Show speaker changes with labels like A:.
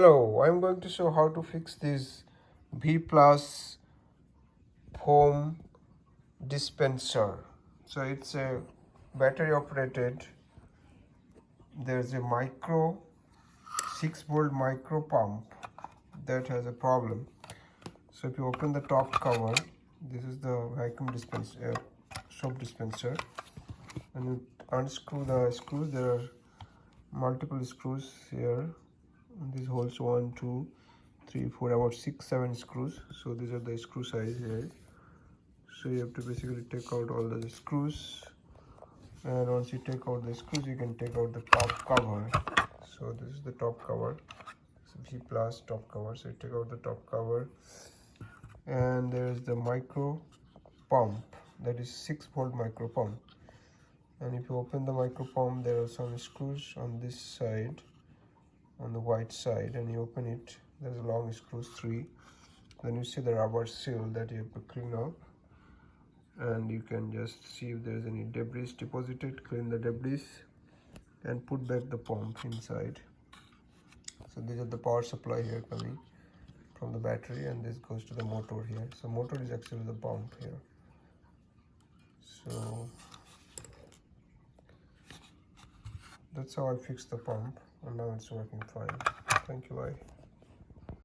A: Hello, I'm going to show how to fix this V plus foam dispenser. So it's a battery operated. There's a 6-volt micro pump that has a problem. So if you open the top cover, this is the vacuum dispenser, soap dispenser, and you unscrew the screws. There are multiple screws here. This holds 1, 2, 3, 4, about 6, 7 screws. So these are the screw size here. So you have to basically take out all the screws, and once you take out the screws, you can take out the top cover. So this is the top cover. It's V plus top cover. So you take out the top cover, and there is the micro pump, that is 6-volt micro pump. And if you open the micro pump, there are some screws on this side, on the white side, and you open it. There's a long screws, 3. Then you see the rubber seal that you have to clean up, and you can just see if there's any debris deposited. Clean the debris and put back the pump inside. So these are the power supply here coming from the battery, and this goes to the motor here. So motor is actually the pump here. So that's how I fixed the pump, and now it's working fine. Thank you. Bye.